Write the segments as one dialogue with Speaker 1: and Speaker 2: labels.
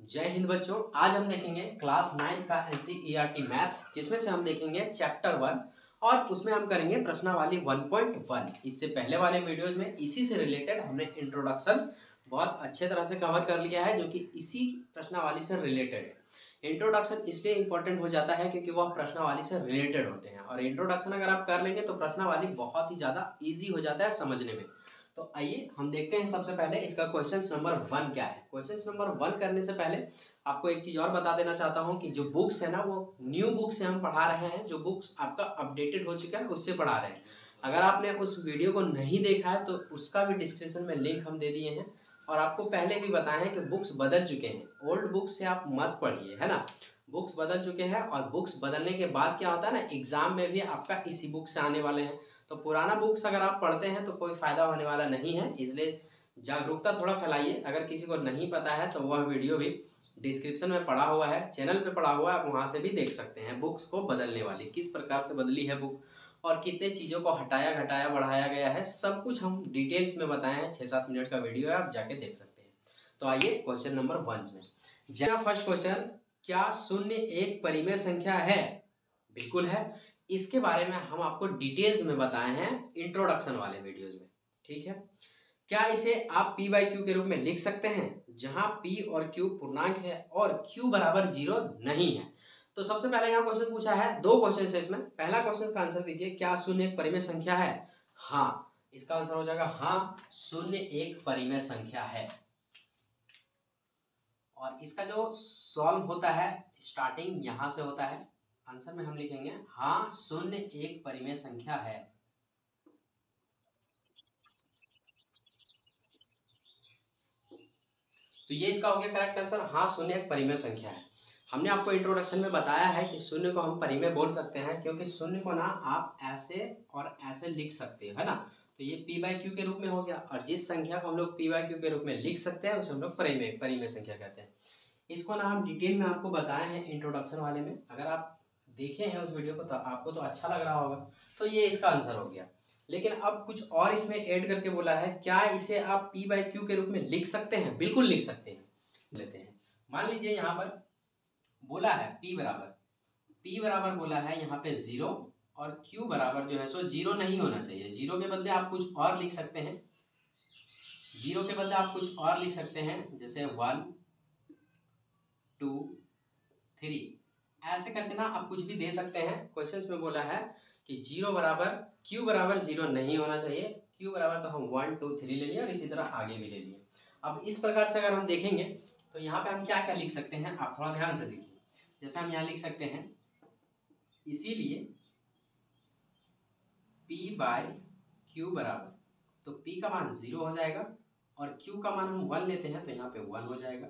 Speaker 1: जय हिंद बच्चों। आज हम देखेंगे क्लास 9 का NCERT मैथ्स, जिसमें से हम देखेंगे चैप्टर 1 और उसमें हम करेंगे प्रश्नावली 1.1। इससे पहले वाले वीडियोज में इसी से रिलेटेड हमने इंट्रोडक्शन बहुत अच्छे तरह से कवर कर लिया है, जो कि इसी प्रश्नावली से रिलेटेड है। इंट्रोडक्शन इसलिए इंपॉर्टेंट हो जाता है क्योंकि वह प्रश्नावली से रिलेटेड होते हैं, और इंट्रोडक्शन अगर आप कर लेंगे तो प्रश्नावली बहुत ही ज़्यादा ईजी हो जाता है समझने में। तो आइए हम देखते हैं सबसे पहले इसका क्वेश्चन नंबर 1 क्या है। क्वेश्चन नंबर 1 करने से पहले आपको एक चीज़ और बता देना चाहता हूं कि जो बुक्स है ना, वो न्यू बुक से हम पढ़ा रहे हैं। जो बुक्स आपका अपडेटेड हो चुका है उससे पढ़ा रहे हैं। अगर आपने उस वीडियो को नहीं देखा है तो उसका भी डिस्क्रिप्शन में लिंक हम दे दिए हैं, और आपको पहले भी बताया है कि बुक्स बदल चुके हैं। ओल्ड बुक्स से आप मत पढ़िए, है ना। बुक्स बदल चुके हैं, और बुक्स बदलने के बाद क्या होता है ना, एग्जाम में भी आपका इसी बुक से आने वाले हैं। तो पुराना बुक्स अगर आप पढ़ते हैं तो कोई फायदा होने वाला नहीं है, इसलिए जागरूकता थोड़ा फैलाइए। अगर किसी को नहीं पता है तो वह वीडियो भी डिस्क्रिप्शन में पड़ा हुआ है, चैनल पे पड़ा हुआ है, आप वहाँ से भी देख सकते हैं। बुक्स को बदलने वाली किस प्रकार से बदली है बुक, और कितने चीज़ों को हटाया घटाया बढ़ाया गया है, सब कुछ हम डिटेल्स में बताए हैं। 6-7 मिनट का वीडियो है, आप जाके देख सकते हैं। तो आइए क्वेश्चन नंबर 1 में। जहाँ फर्स्ट क्वेश्चन, क्या शून्य एक परिमेय संख्या है? बिल्कुल है। इसके बारे में हम आपको डिटेल्स में बताए हैं इंट्रोडक्शन वाले वीडियोज में, ठीक है। क्या इसे आप p/q के रूप में लिख सकते हैं, जहां p और q पूर्णांक है और q बराबर 0 नहीं है? तो सबसे पहले यहाँ क्वेश्चन पूछा है, 2 क्वेश्चन है इसमें। पहला क्वेश्चन का आंसर दीजिए, क्या शून्य एक परिमेय संख्या है? हाँ, इसका आंसर हो जाएगा हाँ, शून्य एक परिमेय संख्या है। और इसका जो सॉल्व होता है, स्टार्टिंग यहाँ से होता है। आंसर में हम लिखेंगे हाँ, शून्य एक परिमेय संख्या है। तो ये इसका हो गया करेक्ट आंसर, हाँ शून्य एक परिमेय संख्या है। हमने आपको इंट्रोडक्शन में बताया है कि शून्य को हम परिमेय बोल सकते हैं, क्योंकि शून्य को ना आप ऐसे और ऐसे लिख सकते हो, है ना। तो ये p/q के रूप में हो गया, और जिस संख्या को हम लोग p/q के रूप में लिख सकते हैं उसे हम लोग परिमेय संख्या कहते हैं। इसको ना हम डिटेल में आपको बताए हैं इंट्रोडक्शन वाले में। अगर आप देखे हैं उस वीडियो को तो आपको तो अच्छा लग रहा होगा। तो ये इसका आंसर हो गया। लेकिन अब कुछ और इसमें ऐड करके बोला है, क्या इसे आप p/q के रूप में लिख सकते हैं? बिल्कुल लिख सकते हैं। लेते हैं, मान लीजिए यहाँ पर बोला है p बराबर बोला है यहाँ पे 0, और q बराबर जो है सो 0 नहीं होना चाहिए। 0 के बदले आप कुछ और लिख सकते हैं। 0 के बदले आप कुछ और लिख सकते हैं, जैसे 1 2 3 ऐसे करके ना आप कुछ भी दे सकते हैं। क्वेश्चंस में बोला है कि 0 बराबर q बराबर 0 नहीं होना चाहिए। q बराबर तो हम 1 2 3 ले लिए, और इसी तरह आगे भी ले लिए। अब इस प्रकार से अगर हम देखेंगे तो यहाँ पे हम क्या क्या लिख सकते हैं, आप थोड़ा ध्यान से देखिए। जैसे हम यहाँ लिख सकते हैं, इसीलिए p/q बराबर, तो p का मान 0 हो जाएगा, और q का मान हम 1 लेते हैं तो यहाँ पे 1 हो जाएगा,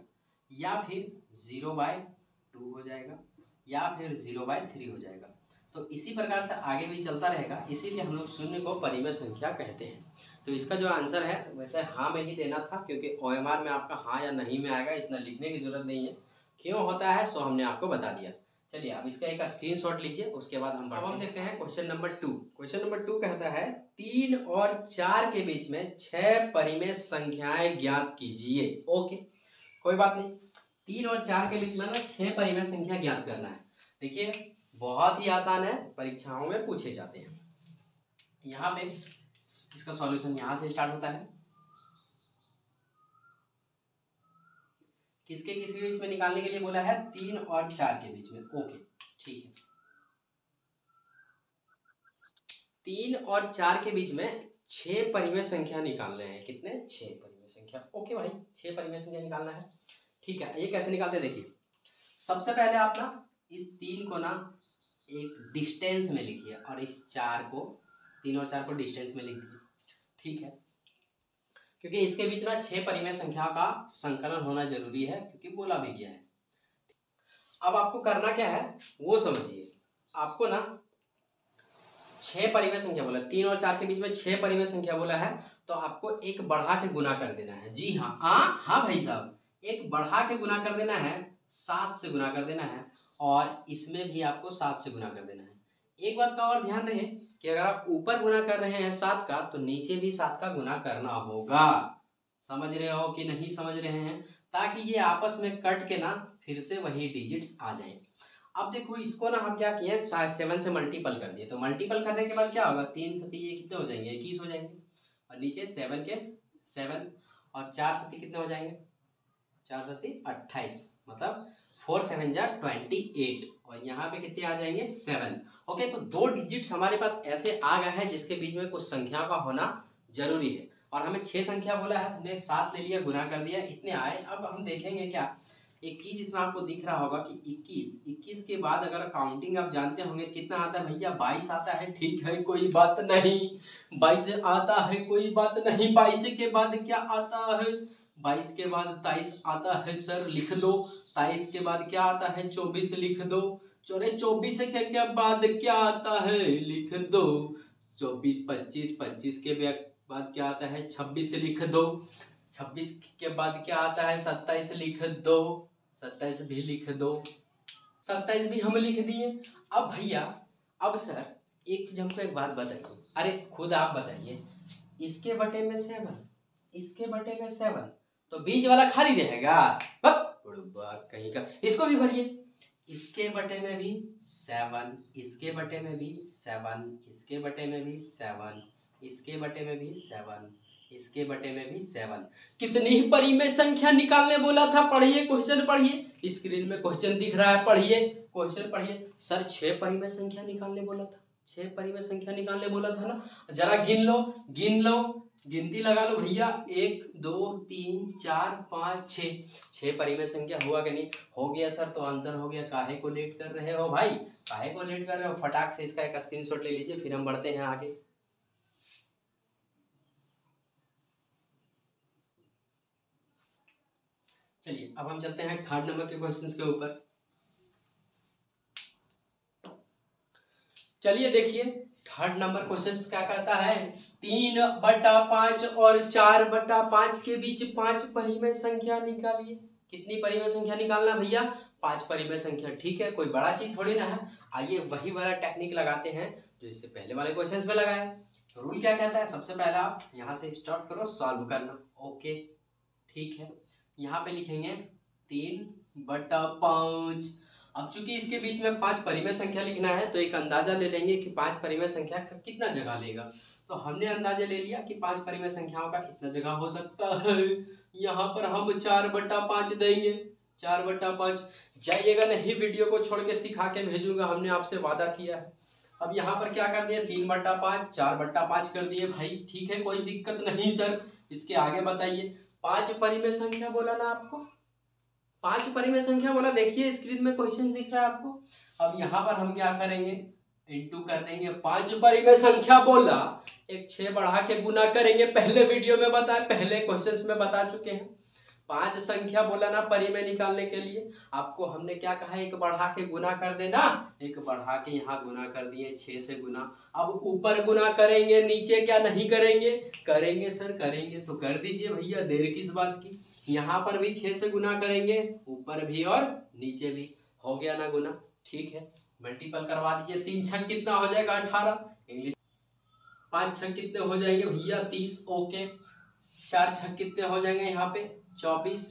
Speaker 1: या फिर 0/2 हो जाएगा, या फिर 0/3 हो जाएगा। तो इसी प्रकार से आगे भी चलता रहेगा, इसीलिए हम लोग शून्य को परिमेय संख्या कहते हैं। तो इसका जो आंसर है वैसे हाँ में ही देना था, क्योंकि OMR में आपका हाँ या नहीं में आएगा, इतना लिखने की जरूरत नहीं है। क्यों होता है सो हमने आपको बता दिया। चलिए अब इसका एक स्क्रीनशॉट लीजिए, उसके बाद हम देखते हैं क्वेश्चन नंबर 2। क्वेश्चन नंबर 2 कहता है 3 और 4 के बीच में 6 परिमेय संख्याएं ज्ञात कीजिए। ओके, कोई बात नहीं। 3 और 4 के बीच में ना 6 परिमेय संख्या ज्ञात करना है। देखिए बहुत ही आसान है, परीक्षाओं में पूछे जाते हैं। यहाँ पे इसका सॉल्यूशन यहाँ से स्टार्ट होता है। किसके बीच में निकालने के लिए बोला है? 3 और 4 के बीच में। ओके ठीक है, 3 और 4 के बीच में 6 परिमेय संख्या निकालने हैं। कितने? 6 परिमेय संख्या। ओके भाई, 6 परिमेय संख्या निकालना है। ठीक है, ये कैसे निकालते हैं देखिए। सबसे पहले आप ना इस 3 को ना एक डिस्टेंस में लिखिए, और इस 4 को, 3 और 4 को डिस्टेंस में लिख दिए। ठीक है, क्योंकि इसके बीच ना 6 परिमेय संख्या का संकलन होना जरूरी है, क्योंकि बोला भी गया है। अब आपको करना क्या है वो समझिए। आपको ना 6 परिमेय संख्या बोला, 3 और 4 के बीच में 6 परिमेय संख्या बोला है, तो आपको एक बढ़ा के गुना कर देना है। जी हाँ, हाँ भाई साहब, एक बढ़ा के गुना कर देना है, 7 से गुना कर देना है, और इसमें भी आपको 7 से गुना कर देना है। एक बात का और ध्यान रहे कि अगर आप ऊपर गुना कर रहे हैं 7 का, तो नीचे भी 7 का गुना करना होगा। समझ रहे हो कि नहीं समझ रहे हैं, ताकि ये आपस में कट के ना फिर से वही डिजिट्स आ जाएं। अब देखो इसको ना हम क्या किए, 7 से मल्टीपल कर दिए, तो मल्टीपल करने के बाद क्या होगा, 3 से ये कितने हो जाएंगे, 21 हो जाएंगे, और नीचे 7 के 7 और 4 से कितने हो जाएंगे, 4 से 28, मतलब 4 7 जा 28, और यहाँ पे कितने आ जाएंगे 7। ओके, तो 2 डिजिट्स हमारे पास ऐसे आ गए हैं जिसके बीच में कुछ संख्या का होना जरूरी है, और हमें 6 संख्या बोला है, हमने 7 ले लिया, गुना कर दिया, इतने आए। अब हम देखेंगे क्या, एक चीज इसमें आपको दिख रहा होगा कि 21 के बाद अगर काउंटिंग आप जानते होंगे कितना आता है भैया, 22 आता है, ठीक है कोई बात नहीं, 22 आता है कोई बात नहीं, 22 के बाद क्या आता है, 22 के बाद 23 आता है सर, लिख दो, 23 के बाद क्या आता है, 24 लिख दो, 24 के बाद क्या आता है, लिख दो, 24 25 के बाद क्या आता है, 26 लिख दो, 26 के बाद क्या आता है, 27 लिख दो, 27 भी लिख दो, 27 भी हम लिख दिए। अब भैया, अब सर एक चीज हमको एक बात बताइए, अरे खुद आप बताइए, इसके बटे में 7, इसके बटे में 7, तो बीच वाला खाली रहेगा, कहीं का, इसको भी भरिए, इसके बटे में भी 7, इसके बटे में भी 7, इसके बटे में भी 7, इसके बटे में भी 7, इसके बटे में भी 7। कितनी ही परिमेय संख्या निकालने बोला था, पढ़िए क्वेश्चन पढ़िए, स्क्रीन में क्वेश्चन दिख रहा है, पढ़िए क्वेश्चन पढ़िए। सर 6 परिमेय संख्या निकालने बोला था, 6 परिमेय संख्या निकालने बोला था ना, जरा गिन लो, गिन लो, गिनती लगा लो भैया, 1 2 3 4 5 6, 6 परिमेय संख्या हुआ कि नहीं, हो गया सर, तो आंसर हो गया। काहे को लेट कर रहे हो भाई, काहे को लेट कर रहे हो, फटाक से इसका एक स्क्रीनशॉट ले लीजिए, फिर हम बढ़ते हैं आगे। चलिए अब हम चलते हैं 3rd नंबर के क्वेश्चंस के ऊपर। चलिए देखिए 3rd नंबर क्वेश्चन क्या कहता है, 3/5 और 4/5 के बीच 5 परिमेय संख्या निकालिए। कितनी परिमेय संख्या निकालना भैया, 5 परिमेय संख्या, ठीक है, कोई बड़ा चीज थोड़ी ना है। आइए वही वाला टेक्निक लगाते हैं जो इससे पहले वाले क्वेश्चंस में लगाया। तो रूल क्या कहता है, सबसे पहला आप यहाँ से स्टार्ट करो सॉल्व करना। ओके ठीक है, यहाँ पे लिखेंगे 3/5। अब चूंकि इसके बीच में 5 परिमेय संख्या लिखना है, तो एक अंदाजा ले लेंगे कि 5 परिमेय संख्या का कितना जगह लेगा। तो हमने अंदाजा ले लिया कि 5 परिमेय संख्याओं का इतना जगह हो सकता है। यहाँ पर हम 4/5 देंगे, 4/5। जाइएगा नहीं, वीडियो को छोड़ के सिखा के भेजूंगा, हमने आपसे वादा किया है। अब यहाँ पर क्या कर दिया, 3/5 4/5 कर दिए भाई, ठीक है, कोई दिक्कत नहीं सर। इसके आगे बताइए, 5 परिमेय संख्या बोला ना आपको, 5 परिमेय संख्या बोला, देखिए स्क्रीन में क्वेश्चन दिख रहा है आपको। अब यहाँ पर हम क्या करेंगे, इंटू कर देंगे, 5 परिमेय संख्या बोला, एक 6 बढ़ा के गुना करेंगे। पहले वीडियो में बताए, पहले क्वेश्चंस में बता चुके हैं। 5 संख्या बोला ना परिमेय निकालने के लिए, आपको हमने क्या कहा, एक बढ़ा के गुना कर देना, एक बढ़ा के यहाँ गुना कर दिए, 6 से गुना। अब ऊपर गुना करेंगे, नीचे क्या नहीं करेंगे, करेंगे सर करेंगे, तो कर दीजिए भैया, देर किस बात की। यहाँ पर भी 6 से गुना करेंगे, ऊपर भी और नीचे भी, हो गया ना गुना, ठीक है, मल्टीपल करवा दीजिए। 3 छक कितना हो जाएगा, 18। इंग्लिश 5 छक कितने हो जाएंगे भैया, 30। ओके, 4 छक कितने हो जाएंगे यहाँ पे, 24,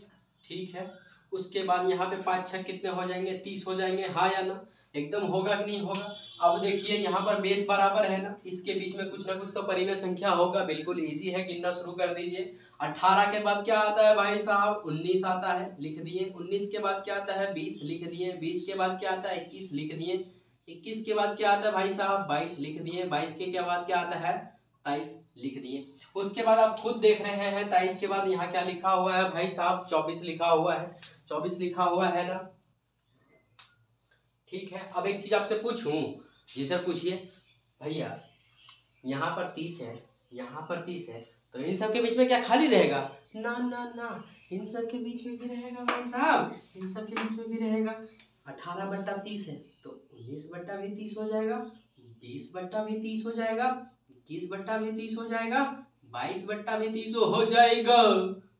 Speaker 1: ठीक है। उसके बाद यहाँ पे 5 छक कितने हो जाएंगे, 30 हो जाएंगे, हाँ या ना, एकदम होगा कि नहीं होगा। अब देखिए यहाँ पर बेस बराबर है ना, इसके बीच में कुछ ना कुछ तो परिमेय संख्या होगा, बिल्कुल इजी है, गिनना शुरू कर दीजिए। 18 के बाद क्या आता है भाई साहब, 19 आता है, लिख दिए। 19 के बाद क्या आता है, 20 लिख दिए। 20 के बाद क्या आता है, 21 लिख दिए। 21 के बाद क्या आता है भाई साहब, 22 लिख दिए। 22 के बाद क्या आता है, 23 लिख दिए। उसके बाद आप खुद देख रहे हैं, 23 के बाद यहाँ क्या लिखा हुआ है भाई साहब, 24 लिखा हुआ है, 24 लिखा हुआ है ना, ठीक है। अब एक चीज आपसे पूछूं, जी सर पूछिए भैया, यहाँ पर 30 है, यहाँ पर 30 है, तो इन सब के बीच में क्या खाली रहेगा, ना ना ना, इन सब के बीच में भी रहेगा भाई साहब, इन सब के बीच में भी रहेगा। 18/30 है, तो 19/30 हो जाएगा, 20/30 हो जाएगा, 21/30 हो जाएगा, 22/30 हो जाएगा,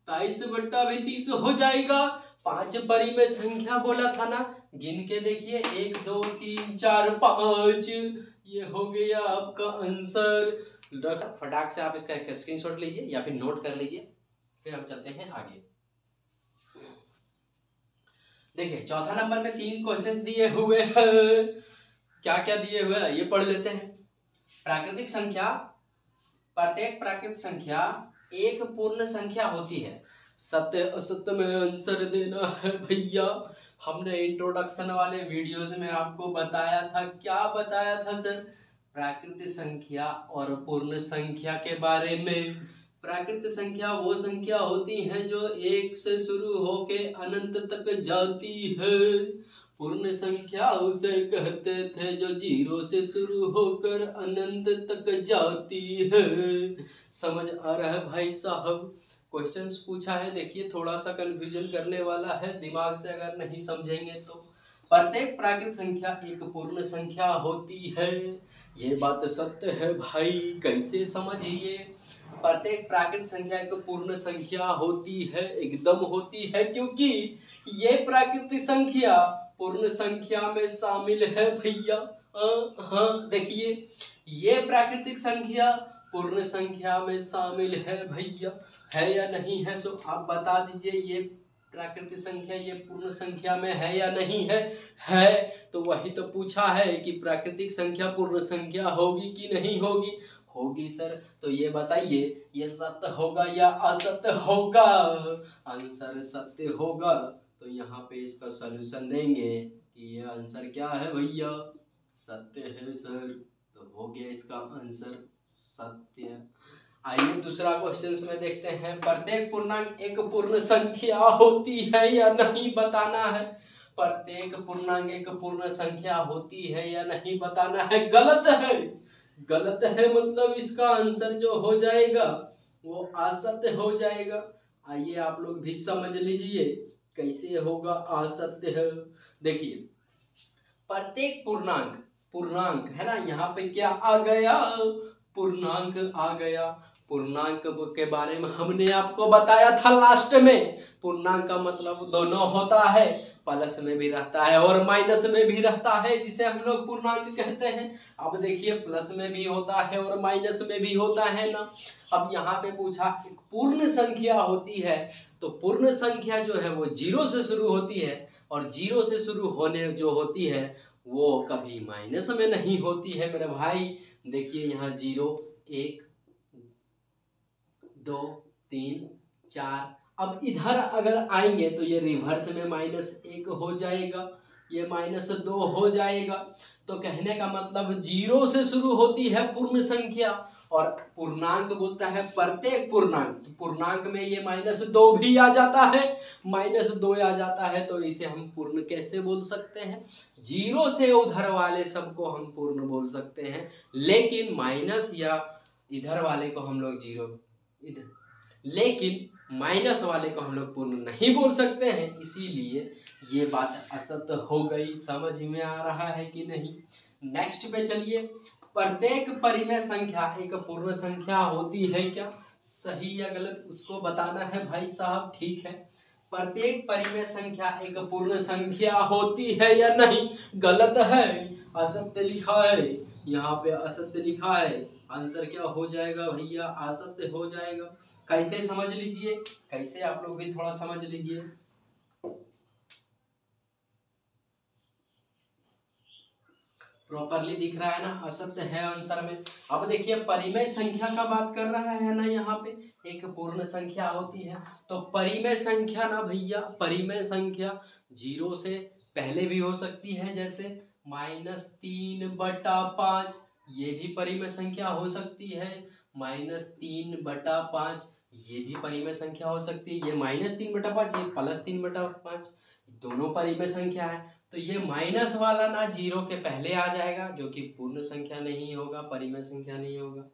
Speaker 1: 23/30 हो जाएगा। 5 परिमेय संख्या बोला था ना, गिन के देखिए, 1 2 3 4 5, ये हो गया आपका आंसर। फटाक से आप इसका एक स्क्रीनशॉट लीजिए या फिर नोट कर लीजिए, फिर हम चलते हैं आगे। देखिए चौथा नंबर में 3 क्वेश्चंस दिए हुए हैं। क्या क्या दिए हुए हैं ये पढ़ लेते हैं। प्राकृतिक संख्या, प्रत्येक प्राकृतिक संख्या एक पूर्ण संख्या होती है। सत्य असत्य में आंसर देना है भैया। हमने इंट्रोडक्शन वाले वीडियोस में आपको बताया था, क्या बताया था सर? प्राकृतिक संख्या और पूर्ण संख्या के बारे में। प्राकृतिक संख्या वो संख्या होती है जो 1 से शुरू होके अनंत तक जाती है। पूर्ण संख्या उसे कहते थे जो 0 से शुरू होकर अनंत तक जाती है। समझ आ रहा है भाई साहब? क्वेश्चंस पूछा है, देखिए थोड़ा सा कंफ्यूजन करने वाला है, दिमाग से अगर नहीं समझेंगे तो। प्रत्येक प्राकृतिक संख्या एक पूर्ण संख्या होती है, ये बात सत्य है भाई। कैसे समझिए? प्रत्येक प्राकृतिक संख्या एक पूर्ण संख्या होती है, एकदम होती है, क्योंकि ये प्राकृतिक संख्या पूर्ण संख्या में शामिल है भैया। हाँ देखिए, ये प्राकृतिक संख्या पूर्ण संख्या में शामिल है भैया, है या नहीं है? सो आप बता दीजिए, ये प्राकृतिक संख्या ये पूर्ण संख्या में है या नहीं है? है। तो वही तो पूछा है कि प्राकृतिक संख्या पूर्ण संख्या होगी कि नहीं होगी? होगी सर। तो ये बताइए, ये सत्य होगा या असत्य होगा? आंसर सत्य होगा। तो यहाँ पे इसका सॉल्यूशन देंगे कि ये आंसर क्या है भैया? सत्य है सर। तो हो गया इसका आंसर सत्य। आइए दूसरा क्वेश्चन में देखते हैं। प्रत्येक पूर्णांक एक पूर्ण संख्या होती है या नहीं बताना है। प्रत्येक पूर्णांक एक पूर्ण संख्या होती है या नहीं बताना है। गलत है, गलत है, मतलब इसका आंसर जो हो जाएगा वो असत्य हो जाएगा। आइए आप लोग भी समझ लीजिए कैसे होगा असत्य है। देखिए प्रत्येक पूर्णांक, पूर्णांक है ना, यहाँ पे क्या आ गया? पूर्णांक आ गया। पूर्णांक के बारे में हमने आपको बताया था लास्ट में। पूर्णांक का मतलब दोनों होता है, प्लस में भी रहता है और माइनस में भी रहता है, जिसे हम लोग पूर्णांक कहते हैं। अब देखिए प्लस में भी होता है और माइनस में भी होता है ना। अब यहाँ पे पूछा एक पूर्ण संख्या होती है, तो पूर्ण संख्या जो है वो 0 से शुरू होती है, और 0 से शुरू होने जो होती है वो कभी माइनस में नहीं होती है मेरे भाई। देखिए यहाँ 0, 1, 2, 3, 4। अब इधर अगर आएंगे तो ये रिवर्स में -1 हो जाएगा, ये -2 हो जाएगा। तो कहने का मतलब 0 से शुरू होती है पूर्ण संख्या, और पूर्णांक बोलता है प्रत्येक पूर्णांक। तो पूर्णांक में ये -2 भी आ जाता है, -2 आ जाता है, तो इसे हम पूर्ण कैसे बोल सकते हैं? 0 से उधर वाले सबको हम पूर्ण बोल सकते हैं, लेकिन माइनस या इधर वाले को हम लोग 0 इधर, लेकिन माइनस वाले को हम लोग पूर्ण नहीं बोल सकते हैं, इसीलिए ये बात असत्य हो गई। समझ में आ रहा है कि नहीं? नेक्स्ट पे चलिए। प्रत्येक परिमेय संख्या एक पूर्ण संख्या होती है क्या? सही या गलत उसको बताना है भाई साहब। ठीक है, प्रत्येक परिमेय संख्या एक पूर्ण संख्या होती है या नहीं? गलत है, असत्य लिखा है, यहाँ पे असत्य लिखा है। आंसर क्या हो जाएगा भैया? असत्य हो जाएगा। कैसे समझ लीजिए, कैसे आप लोग भी थोड़ा समझ लीजिए। प्रॉपरली दिख रहा है ना? असत्य है आंसर में। अब देखिए परिमेय संख्या का बात कर रहा है ना, यहाँ पे एक पूर्ण संख्या होती है। तो परिमेय संख्या ना भैया, परिमेय संख्या 0 से पहले भी हो सकती है, जैसे -3/5, ये भी परिमेय संख्या हो सकती है। -3/5 ये भी परिमेय संख्या हो सकती है। ये -3/5, ये +3/5, दोनों परिमेय संख्या है। तो ये माइनस वाला ना 0 के पहले आ जाएगा, जो कि पूर्ण संख्या नहीं होगा, परिमेय संख्या नहीं होगा,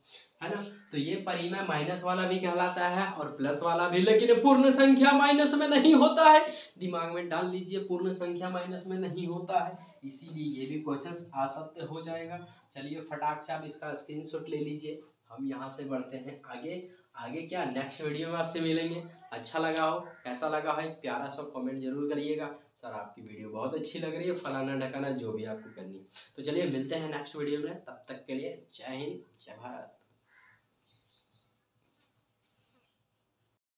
Speaker 1: है ना। तो ये परिमेय माइनस वाला भी कहलाता है और प्लस वाला भी, लेकिन पूर्ण संख्या माइनस में नहीं होता है। दिमाग में डाल लीजिए, पूर्ण संख्या माइनस में नहीं होता है, इसीलिए ये भी क्वेश्चन असत्य हो जाएगा। चलिए फटाक से आप इसका स्क्रीनशॉट ले लीजिए। हम यहाँ से बढ़ते हैं आगे। आगे क्या, नेक्स्ट वीडियो में आपसे मिलेंगे। अच्छा लगा हो, कैसा लगा है, प्यारा सा कमेंट जरूर करिएगा। सर आपकी वीडियो बहुत अच्छी लग रही है, फलाना ढकाना जो भी आपको करनी है। तो चलिए मिलते हैं नेक्स्ट वीडियो में, तब तक के लिए जय हिंद, जय भारत।